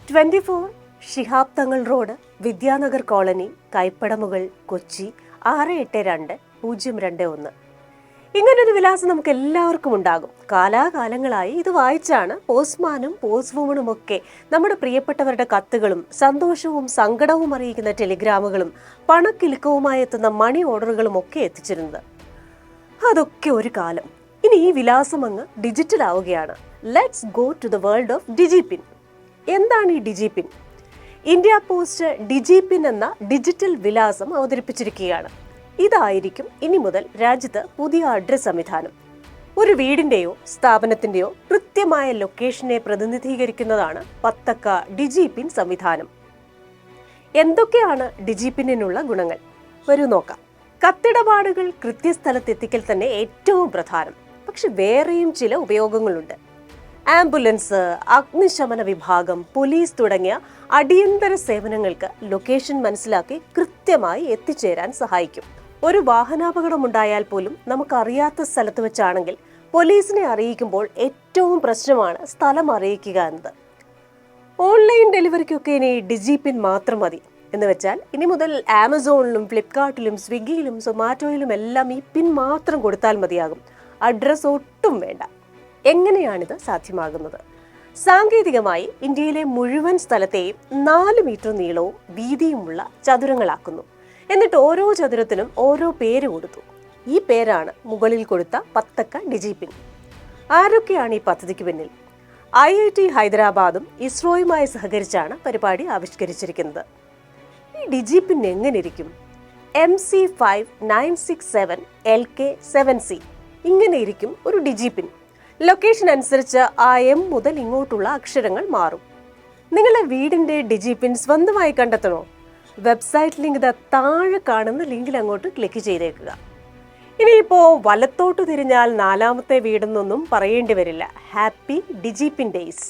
24 Shihab Thangal road, Vidyanagar colony, കൈപ്പടമുകൾ, Kochi 682021. ഇങ്ങനൊരു വിലാസം നമുക്ക് എല്ലാവർക്കും ഉണ്ടാകും. കാലാകാലങ്ങളായി ഇത് വായിച്ചാണ് പോസ്റ്റ്മാനും പോസ്റ്റ് വുമണും ഒക്കെ നമ്മുടെ പ്രിയപ്പെട്ടവരുടെ കത്തുകളും സന്തോഷവും സങ്കടവും അറിയിക്കുന്ന ടെലിഗ്രാമുകളും പണക്കിലുക്കവുമായി എത്തുന്ന മണി ഓർഡറുകളും ഒക്കെ എത്തിച്ചിരുന്നത്. അതൊക്കെ ഒരു കാലം. ഇനി ഈ വിലാസം അങ്ങ് ഡിജിറ്റൽ ആവുകയാണ്. Let's go to the world of DIGIPIN. എന്താണ് ഈ ഡിജിപിൻ? ഇന്ത്യ പോസ്റ്റ് ഡിജിപിൻ എന്ന ഡിജിറ്റൽ വിലാസം അവതരിപ്പിച്ചിരിക്കുകയാണ്. ഇതായിരിക്കും ഇനി മുതൽ രാജ്യത്ത് പുതിയ അഡ്രസ് സംവിധാനം. ഒരു വീടിന്റെയോ സ്ഥാപനത്തിന്റെയോ കൃത്യമായ ലൊക്കേഷനെ പ്രതിനിധീകരിക്കുന്നതാണ് 10 ഡിജിപിൻ സംവിധാനം. എന്തൊക്കെയാണ് ഡിജിപിന്നിനുള്ള ഗുണങ്ങൾ? വരൂ നോക്കാം. കത്തിടപാടുകൾ കൃത്യസ്ഥലത്തെത്തിക്കൽ തന്നെ ഏറ്റവും പ്രധാനം. പക്ഷെ വേറെയും ചില ഉപയോഗങ്ങളുണ്ട്. ആംബുലൻസ്, അഗ്നിശമന വിഭാഗം, പോലീസ് തുടങ്ങിയ അടിയന്തര സേവനങ്ങൾക്ക് ലൊക്കേഷൻ മനസ്സിലാക്കി കൃത്യമായി എത്തിച്ചേരാൻ സഹായിക്കും. ഒരു വാഹനാപകടമുണ്ടായാൽ പോലും നമുക്കറിയാത്ത സ്ഥലത്ത് വെച്ചാണെങ്കിൽ പോലീസിനെ അറിയിക്കുമ്പോൾ ഏറ്റവും പ്രശ്നമാണ് സ്ഥലം അറിയിക്കുക എന്നത്. ഓൺലൈൻ ഡെലിവറിക്കൊക്കെ ഇനി ഡിജിപിൻ മാത്രം മതി എന്ന് വെച്ചാൽ ഇനി മുതൽ ആമസോണിലും ഫ്ലിപ്കാർട്ടിലും സ്വിഗ്ഗിയിലും സൊമാറ്റോയിലും എല്ലാം ഈ പിൻ മാത്രം കൊടുത്താൽ മതിയാകും. അഡ്രസ് ഒട്ടും വേണ്ട. എങ്ങനെയാണിത് സാധ്യമാകുന്നത്? സാങ്കേതികമായി ഇന്ത്യയിലെ മുഴുവൻ സ്ഥലത്തെയും 4 മീറ്റർ നീളവും വീതിയുമുള്ള ചതുരങ്ങളാക്കുന്നു. എന്നിട്ട് ഓരോ ചതുരത്തിനും ഓരോ പേര് കൊടുത്തു. ഈ പേരാണ് മുകളിൽ കൊടുത്ത 10 ഡിജിപിൻ. ആരൊക്കെയാണ് ഈ പദ്ധതിക്ക് പിന്നിൽ? IIT ഹൈദരാബാദും ഇസ്രോയുമായി സഹകരിച്ചാണ് പരിപാടി ആവിഷ്കരിച്ചിരിക്കുന്നത്. ഈ ഡിജിപിൻ എങ്ങനെ ഇരിക്കും? MC5967LK7C ഇങ്ങനെ ഇരിക്കും ഒരു ഡിജിപിൻ. ലൊക്കേഷൻ അനുസരിച്ച് ആ M മുതൽ ഇങ്ങോട്ടുള്ള അക്ഷരങ്ങൾ മാറും. നിങ്ങളെ വീടിന്റെ ഡിജിപിൻ സ്വന്തമായി കണ്ടെത്തണോ? വെബ്സൈറ്റ് ലിങ്ക് താഴെ കാണുന്ന ലിങ്കിൽ അങ്ങോട്ട് ക്ലിക്ക് ചെയ്തേക്കുക. ഇനിയിപ്പോ വലത്തോട്ട് തിരിഞ്ഞാൽ 4ാമത്തെ വീടെന്നൊന്നും പറയേണ്ടി വരില്ല. Happy DIGIPIN days.